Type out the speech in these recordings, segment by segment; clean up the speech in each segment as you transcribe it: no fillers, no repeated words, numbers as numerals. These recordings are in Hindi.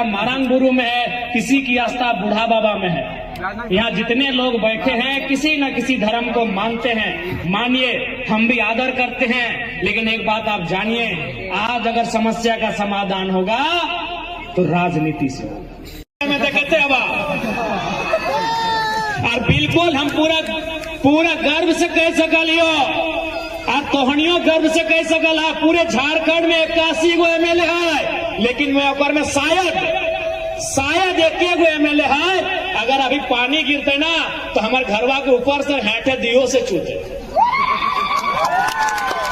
मारंग गुरु में है, किसी की आस्था बूढ़ा बाबा में है। यहाँ जितने लोग बैठे हैं किसी न किसी धर्म को मानते हैं, मानिए, हम भी आदर करते हैं। लेकिन एक बात आप जानिए, आज अगर समस्या का समाधान होगा तो राजनीति से होगा। देखते अब और बिल्कुल हम पूरा गर्व से कह सकलियो और तोहनियों गर्व से कह सकल है, पूरे झारखंड में 81 गो एमएलए है, लेकिन में शायद 1 गो एमएलए है। अगर अभी पानी गिरते ना तो हमारे घरवा के ऊपर से हेठे दियो से छूटे।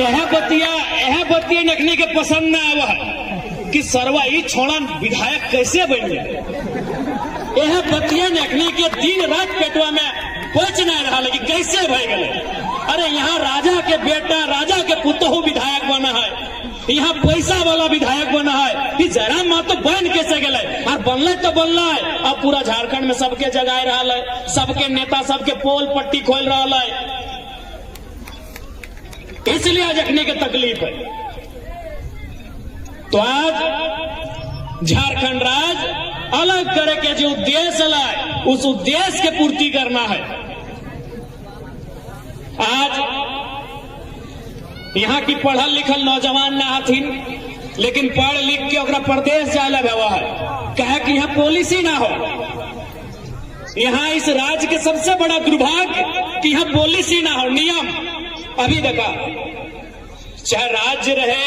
यह बतिया नखनी के पसंद न आवा कि सरवा ई छोड़ा विधायक कैसे बन गए। यह बतिया नखनी के दिन रात पेटवा में पच नहीं रहा, लेकिन कैसे भय गए। अरे यहाँ राजा के बेटा, राजा के पुतहु विधायक बना है, यहाँ पैसा वाला विधायक बना है। जयराम महतो बन कैसे गए और बनल तो बनल है। अब पूरा झारखंड में सबके जगाए रहा है, सबके नेता सबके पोल पट्टी खोल रहा है, इसलिए आज अखने के तकलीफ है। तो आज झारखंड राज्य अलग करे के जो उद्देश्य लाए, उस उद्देश्य के पूर्ति करना है। आज यहाँ की पढ़ल लिखल नौजवान ना हथिन, लेकिन पढ़ लिख के ओकरा प्रदेश जाए भेवा है, कहे कि यहाँ पॉलिसी ना हो। यहाँ इस राज्य के सबसे बड़ा दुर्भाग्य कि यहाँ पॉलिसी ना हो, नियम। अभी देखा, चाहे राज्य रहे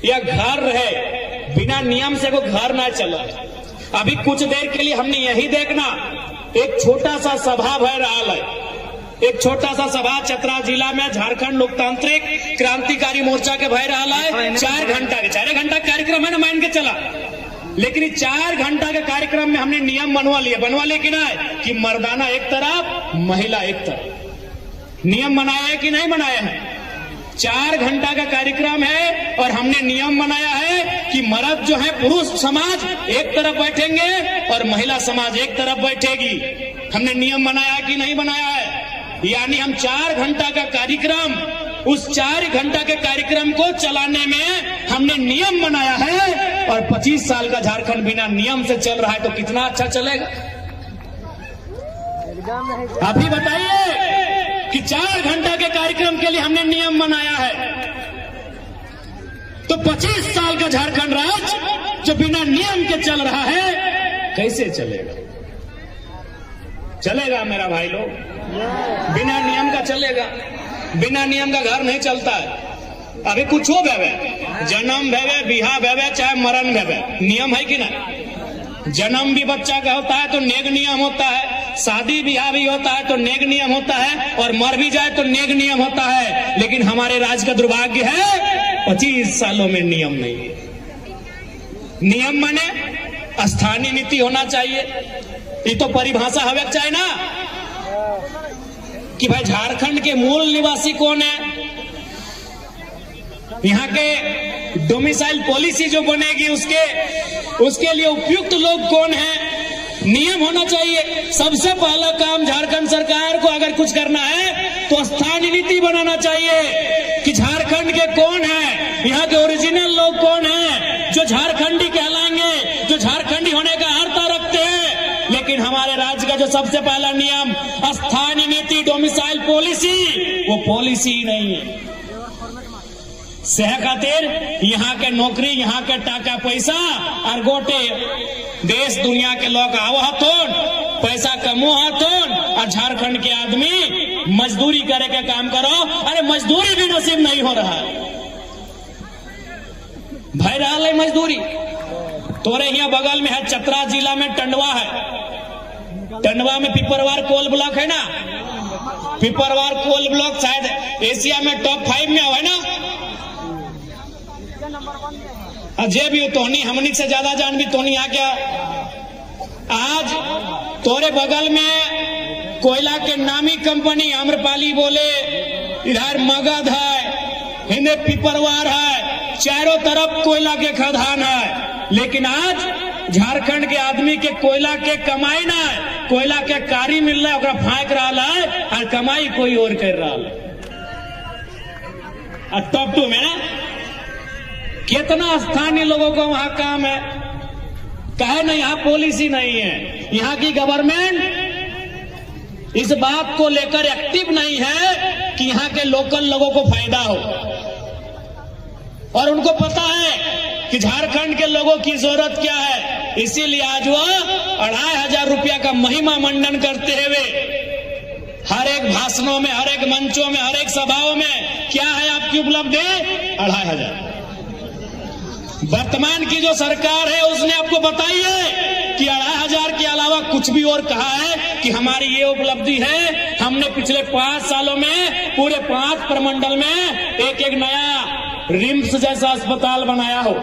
या घर रहे, बिना नियम से वो घर ना चला। अभी कुछ देर के लिए हमने यही देखना, एक छोटा सा सभा भय रहा है, एक छोटा सा सभा चतरा जिला में झारखंड लोकतांत्रिक क्रांतिकारी मोर्चा के भय रहा है। 4 घंटा कार्यक्रम है ना, मान के चला। लेकिन 4 घंटा के कार्यक्रम में हमने नियम बनवा लिए कि नहीं, कि मर्दाना एक तरफ महिला एक तरफ। नियम बनाया है कि नहीं बनाया है? 4 घंटा का कार्यक्रम है और हमने नियम बनाया है कि मर्द जो है, पुरुष समाज एक तरफ बैठेंगे और महिला समाज एक तरफ बैठेगी। हमने नियम बनाया कि नहीं बनाया है? यानी हम 4 घंटा का कार्यक्रम, उस 4 घंटा के कार्यक्रम को चलाने में हमने नियम बनाया है। और 25 साल का झारखंड बिना नियम से चल रहा है तो कितना अच्छा चलेगा। अभी बताइए कि 4 घंटा के कार्यक्रम के लिए हमने नियम बनाया है, तो 25 साल का झारखंड राज्य जो बिना नियम के चल रहा है, कैसे चलेगा? चलेगा मेरा भाई लोग? बिना नियम का चलेगा? बिना नियम का घर नहीं चलता है। अभी कुछ हो भेवे, जन्म भेवे, बिहा भेवे, चाहे मरण भेवे, नियम है कि नहीं? जन्म भी बच्चा का होता है तो नेग नियम होता है, शादी ब्याह भी होता है तो नेग नियम होता है, और मर भी जाए तो नेग नियम होता है। लेकिन हमारे राज्य का दुर्भाग्य है 25 सालों में नियम नहीं है। नियम माने स्थानीय नीति होना चाहिए। ये तो परिभाषा हवे चाहिए ना कि भाई झारखंड के मूल निवासी कौन है, यहाँ के डोमिसाइल पॉलिसी जो बनेगी उसके लिए उपयुक्त लोग कौन है। नियम होना चाहिए। सबसे पहला काम झारखंड सरकार को अगर कुछ करना है तो स्थानीय नीति बनाना चाहिए कि झारखंड के कौन है, यहाँ के ओरिजिनल लोग कौन है जो झारखंडी कहलाएंगे, जो झारखंडी होने का अर्थ रखते हैं। लेकिन हमारे राज्य का जो सबसे पहला नियम स्थानीय नीति, डोमिसाइल पॉलिसी, वो पॉलिसी ही नहीं है। सेह खातिर यहाँ के नौकरी, यहाँ के टाका पैसा और गोटे देश दुनिया के लोग आओ हथोन, पैसा कमो हथोन, और झारखंड के आदमी मजदूरी करे के काम करो। अरे मजदूरी भी नसीब नहीं हो रहा है, भय रहा है मजदूरी। तोरे यहाँ बगल में है, चतरा जिला में टंडवा है। टंडवा में पिपरवार कोल ब्लॉक है ना, पिपरवार कोल ब्लॉक शायद एशिया में टॉप 5 में है ना। अजय भी तोहनी हमनी से ज्यादा जान भी तोहनी आ गया। आज तोरे बगल में कोयला के नामी कंपनी आम्रपाली बोले, इधर मगध है, हिंदे पिपरवार है, चारों तरफ कोयला के खदान है। लेकिन आज झारखंड के आदमी के कोयला के कमाई ना है, कोयला के कारी मिल रहा है, फाँक रहा है, और कमाई कोई और कर रहा है। टॉप 2 में ना कितना स्थानीय लोगों को वहां काम है। कहे ना यहाँ पॉलिसी नहीं है, यहाँ की गवर्नमेंट इस बात को लेकर एक्टिव नहीं है कि यहाँ के लोकल लोगों को फायदा हो। और उनको पता है कि झारखंड के लोगों की जरूरत क्या है, इसीलिए आज वह 2500 रुपया का महिमा मंडन करते हुए हर एक भाषणों में, हर एक मंचों में, हर एक सभाओं में क्या है आपकी उपलब्धि? 2500। वर्तमान की जो सरकार है उसने आपको बताई है कि 2500 के अलावा कुछ भी और कहा है कि हमारी ये उपलब्धि है, हमने पिछले 5 सालों में पूरे 5 प्रमंडल में एक नया रिम्स जैसा अस्पताल बनाया हो,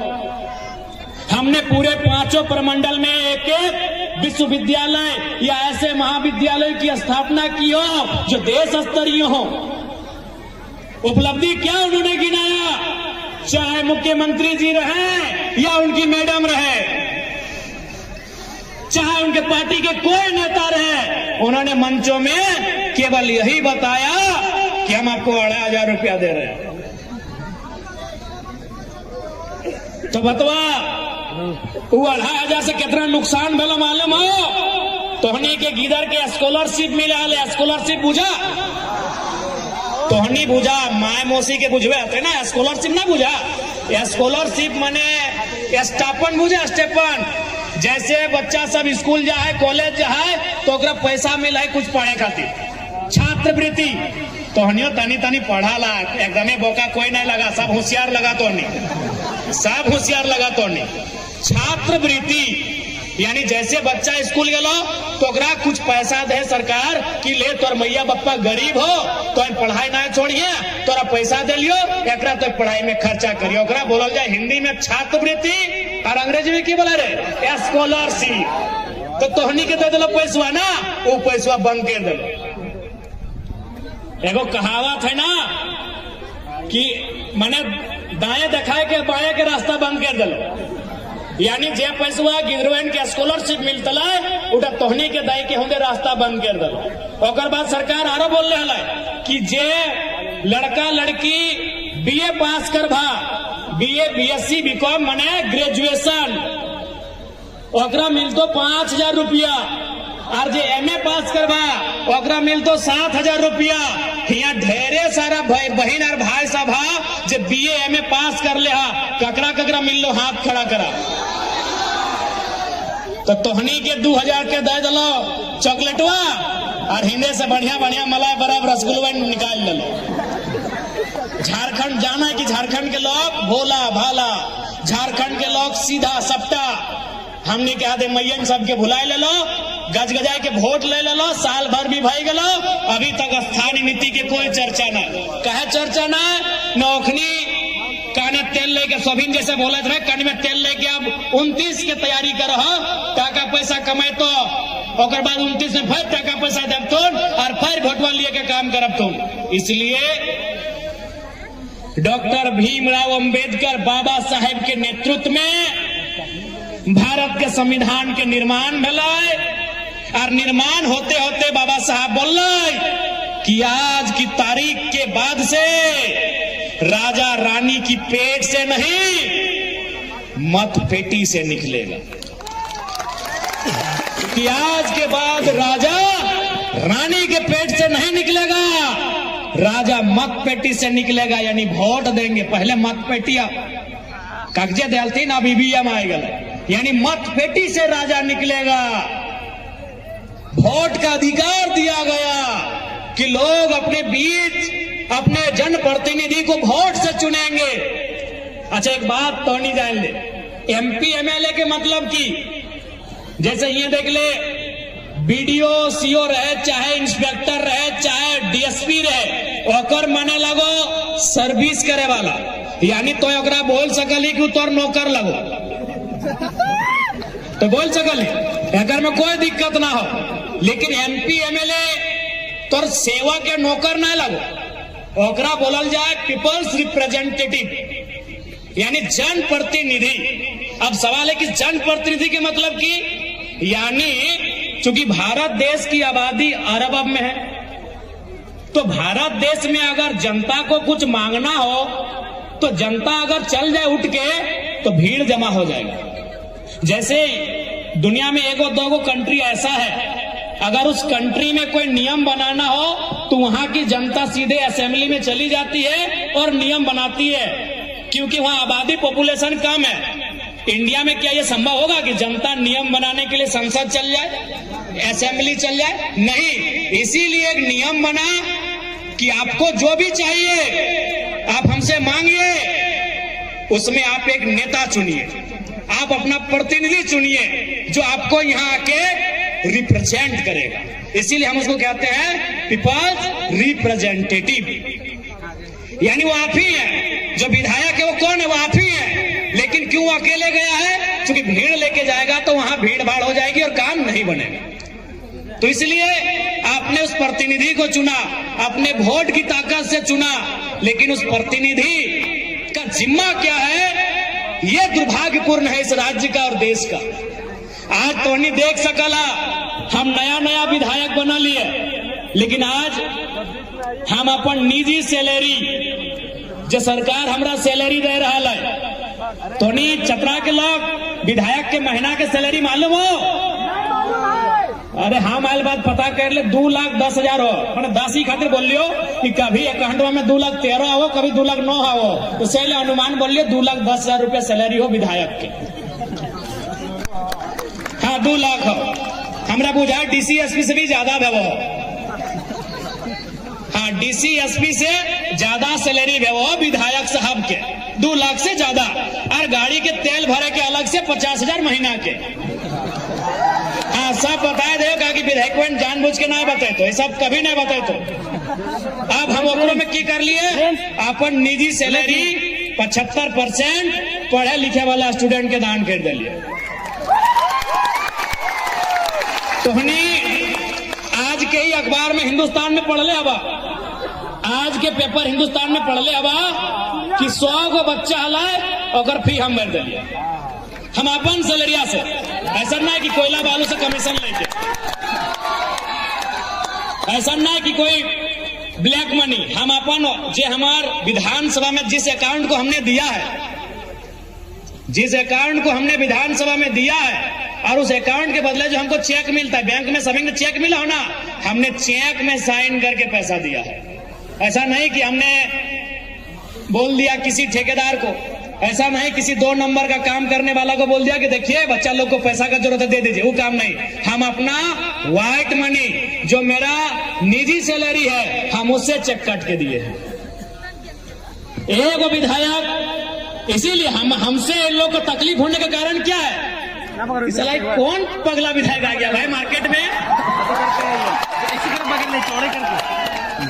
हमने पूरे 5 प्रमंडल में एक विश्वविद्यालय या ऐसे महाविद्यालय की स्थापना की हो जो देश स्तरीय हो। उपलब्धि क्या उन्होंने गिनाया? चाहे मुख्यमंत्री जी रहे या उनकी मैडम रहे, चाहे उनके पार्टी के कोई नेता रहे, उन्होंने मंचों में केवल यही बताया कि हम आपको 2500 रुपया दे रहे हैं। तो बतवा वो 2500 से कितना नुकसान भला मालूम हो? तोहनी के गिदर के स्कॉलरशिप मिला ले, स्कॉलरशिप बुझा? तोहनी बुझा, माय मौसी के बुझवे आते ना, स्कॉलरशिप ना बुझा। स्कॉलरशिप माने स्टापन बुझा, स्टेपन। जैसे बच्चा सब स्कूल जाए, कॉलेज जाए तो ओकरा पैसा मिला है कुछ पढ़े खातिर, छात्रवृत्ति। तोहनियो तनी तनी पढ़ा ला, एकदम बोका कोई नहीं लगा, सब होशियार लगा, तोहनी सब होशियार लगा। तोहनी छात्रवृत्ति यानी जैसे बच्चा स्कूल गेलो तो ओकरा कुछ पैसा दे सरकार कि ले तोर मैया बप्पा गरीब हो तो पढ़ाई ना छोड़िए, तोरा पैसा दे लियो, एकरा तो पढ़ाई में खर्चा करियो। ओकरा बोलल जाए हिंदी में छात्रवृत्ति और अंग्रेजी में की बोला रे? स्कॉलरशिप। तो तोहनी के दे दिलो पैसा ना, वो पैसा बंद कर दिलो। एगो कहावत है ना कि मैंने दाएं दिखाए के बाएं के रास्ता बंद कर दिलो, यानी जे पैसा गिरवेन के स्कॉलरशिप मिलता है उठा तोहनी के दाई के होंगे रास्ता बंद कर दिलो। ओकर बाद सरकार आरो बोल रहा है कि जे लड़का लड़की बीए पास कर भा, बीए बीएससी बीकॉम माने ग्रेजुएशन, ओकरा मिलतो 5000 रुपया, और जे एमए पास करवा ओकरा मिलतो 7000 रुपया। यहाँ ढेरे सारा बहन और भाई सब हा जे बीए एमए पास कर ले हा, ककरा ककरा मिल लो, हाथ खड़ा करा। तो तोहनी के 2000 के दे दलो चॉकलेटवा और हिंदे से बढ़िया बढ़िया मलाई बराबर रसगुल्ला निकाल ले लो। झारखंड जाना है कि झारखंड के लोग भोला भाला, झारखंड के लोग सीधा सपटा। हमने कहा दे मैयन सबके भुलाए ले लो, गजगजाए के वोट ले लो, साल भर भी भाई गलो, अभी तक स्थानीय नीति के कोई चर्चा ना। कहे चर्चा ना, नौखनी काने तेल लेके सोभिन जैसे बोले थे, कान में तेल लेके अब 29 के तैयारी करो, टाका पैसा कमाए तो ओकर बाद 29 में फिर टाका पैसा देव तुम और फिर वोटवा लिए के काम करब तुम। इसलिए डॉक्टर भीमराव अंबेडकर बाबा साहेब के नेतृत्व में भारत के संविधान के निर्माण भला, और निर्माण होते होते बाबा साहब बोल कि आज की तारीख के बाद से राजा रानी की पेट से नहीं मत पेटी से निकलेगा, कि आज के बाद राजा रानी के पेट से नहीं निकलेगा, राजा मत पेटी से निकलेगा। यानी वोट देंगे, पहले मत पेटिया कागजे डालती ना, बीबीएम आएगा, यानी मत पेटी से राजा निकलेगा। वोट का अधिकार दिया गया कि लोग अपने बीच अपने जनप्रतिनिधि को वोट से चुनेंगे। अच्छा एक बात तो नहीं जान ले, एमपी एमएलए के मतलब की, जैसे ये देख ले बीडीओ सीओ रहे, चाहे इंस्पेक्टर रहे, चाहे डीएसपी रहे, ओकर माने लगो सर्विस करे वाला, यानी तो ओकरा बोल सकली कि तोर नौकर लगो तो बोल सकली, अगर में कोई दिक्कत ना हो। लेकिन एमपी एमएलए तोर सेवा के नौकर ना लगो, ओकरा बोलल जाए पीपल्स रिप्रेजेंटेटिव, यानी जनप्रतिनिधि। अब सवाल है कि जनप्रतिनिधि के मतलब की, यानी चूंकि भारत देश की आबादी अरब में है, तो भारत देश में अगर जनता को कुछ मांगना हो तो जनता अगर चल जाए उठ के तो भीड़ जमा हो जाएगा। जैसे दुनिया में एगो दोगो कंट्री ऐसा है, अगर उस कंट्री में कोई नियम बनाना हो तो वहां की जनता सीधे असेंबली में चली जाती है और नियम बनाती है, क्योंकि वहां आबादी पॉपुलेशन कम है। इंडिया में क्या यह संभव होगा कि जनता नियम बनाने के लिए संसद चल जाए, असेंबली चल जाए? नहीं। इसीलिए एक नियम बना कि आपको जो भी चाहिए आप हमसे मांगिए, उसमें आप एक नेता चुनिए, आप अपना प्रतिनिधि चुनिए जो आपको यहाँ आके रिप्रेजेंट करेगा। इसीलिए हम उसको कहते हैं पीपल्स रिप्रेजेंटेटिव, यानी वो आप ही है। जो विधायक है वो कौन है? वो आप ही है। लेकिन क्यों अकेले गया है? क्योंकि भीड़ लेके जाएगा तो वहां भीड़ भाड़ हो जाएगी और काम नहीं बनेगा। तो इसलिए आपने उस प्रतिनिधि को चुना, अपने वोट की ताकत से चुना, लेकिन उस प्रतिनिधि का जिम्मा क्या है? यह दुर्भाग्यपूर्ण है इस राज्य का और देश का। आज तो नहीं देख सकला, हम नया नया विधायक बना लिए, लेकिन आज हम अपन निजी सैलरी जो सरकार हमरा सैलरी दे रहा है, तो नहीं चतरा के लोग विधायक के महीना के सैलरी मालूम हो? अरे हम आयल बात पता कर ले, 2,10,000 हो, मैंने 10 ही खातिर बोल लियो कि कभी अकाउंट में 2,13,000 हो, कभी 2,09,000 हो, तो सैल अनुमान बोल लियो 2,10,000 रुपया सैलरी हो विधायक के। हाँ 2 लाख हो, हमरा बुझा डीसी एसपी से भी ज्यादा है वो। हाँ डीसी एसपी से ज्यादा सैलरी है वो विधायक साहब के, 2 लाख से ज्यादा। और गाड़ी के तेल भरे के अलग से 50,000 महीना के। हाँ सब बताए दे कि विधायक जानबूझ के ना बताए, तो ये सब कभी नहीं बताए। तो अब हम ओकरों में की कर लिए, अपन निजी सैलरी 75% पढ़े लिखे वाला स्टूडेंट के दान कर दिलिए। तो आज के ही अखबार में हिंदुस्तान में पढ़ ले, अब आज के पेपर हिंदुस्तान में पढ़ ले अब कि 100 को बच्चा हलाए और फी हम भर दिलिए, हम अपन सैलरिया से। ऐसा ना है कि कोयला बालू से कमीशन लेके, ऐसा ना है कि कोई ब्लैक मनी, हम अपन जे हमार विधानसभा में जिस अकाउंट को हमने दिया है, जिस अकाउंट को हमने विधानसभा में दिया है, और उस अकाउंट के बदले जो हमको चेक मिलता है, बैंक में सभी को चेक मिला हो ना, हमने चेक में साइन करके पैसा दिया है। ऐसा नहीं कि हमने बोल दिया किसी ठेकेदार को, ऐसा नहीं किसी 2 नंबर का काम करने वाला को बोल दिया कि देखिए बच्चा लोग को पैसा का जरूरत है दे दीजिए, वो काम नहीं। हम अपना व्हाइट मनी जो मेरा निजी सैलरी है, हम उससे चेक काट के दिए हैं एक विधायक। इसीलिए हमसे इन लोग को तकलीफ होने का कारण क्या है? इसलिए कौन पगला विधायक आ गया भाई मार्केट में?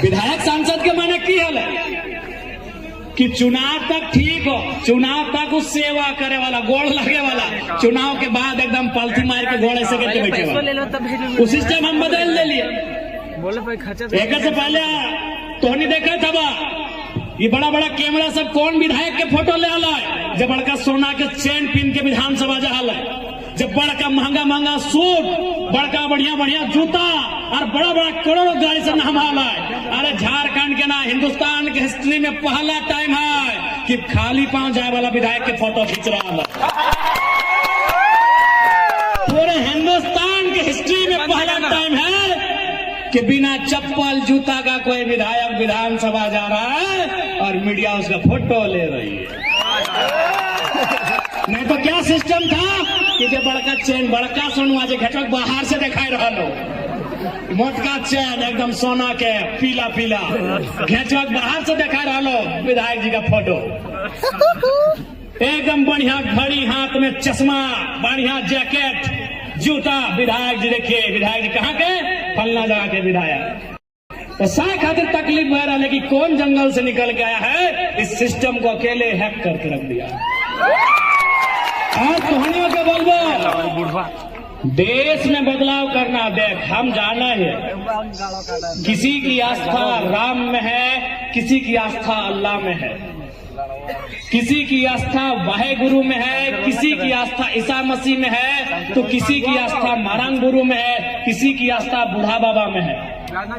विधायक सांसद के माने की हाल है कि चुनाव तक ठीक हो, चुनाव तक उस सेवा करे वाला, गोड़ लगे वाला, चुनाव के बाद एकदम पलथी मार के गोड़ ऐसे करके बैठे वाला, उस सिस्टम हम बदल दे लिए। एक से पहले तो नहीं देखा था ये बड़ा बड़ा कैमरा सब कौन विधायक के फोटो ले आला है, जब बड़का सोना के चेन पिन के विधानसभा जहाल है, जब बड़का महंगा महंगा सूट, बड़का बढ़िया बढ़िया जूता और बड़ा बड़ा करोड़ों गाड़ी से नहमाला है। अरे झारखंड के ना हिंदुस्तान के हिस्ट्री में पहला टाइम है कि खाली पांव जाए वाला विधायक के फोटो खींच रहा है। पूरे हिंदुस्तान के हिस्ट्री में पहला टाइम है कि बिना चप्पल जूता का कोई विधायक विधानसभा जा रहा है और मीडिया उसका फोटो ले रही है। नहीं तो क्या सिस्टम था कि जो बड़का चेन, बड़का सोनुआ जो घटक बाहर से दिखाई रहा लो, मोटका चैन एकदम सोना के पीला पीला घेचक बाहर से दिखा रहा लो विधायक जी का फोटो, एकदम बढ़िया घड़ी, हाथ में चश्मा, बढ़िया जैकेट, जूता। विधायक जी देखिए, विधायक जी कहाँ के? फलना जगह के विधायक। तो साय खातिर तकलीफ हो रहा है कि कौन जंगल से निकल के आया है, इस सिस्टम को अकेले हैक करके रख दिया। आज कहानियों के बोलबो देश में बदलाव करना। देख हम जाना है, किसी की आस्था राम में है, किसी की आस्था अल्लाह में है, किसी की आस्था वाहे गुरु में है, किसी की आस्था ईसा मसीह में है, तो किसी की आस्था मारंग गुरु में है, किसी की आस्था बूढ़ा बाबा में है।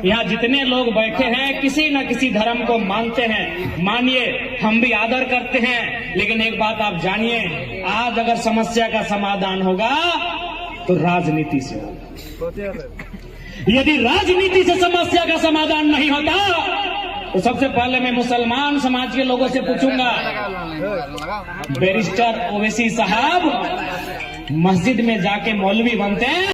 यहाँ जितने लोग बैठे हैं किसी न किसी धर्म को मानते हैं, मानिए, हम भी आदर करते हैं, लेकिन एक बात आप जानिए, आज अगर समस्या का समाधान होगा तो राजनीति से होगा। यदि राजनीति से समस्या का समाधान नहीं होता तो सबसे पहले मैं मुसलमान समाज के लोगों से पूछूंगा, बैरिस्टर ओवैसी साहब मस्जिद में जाके मौलवी बनते हैं?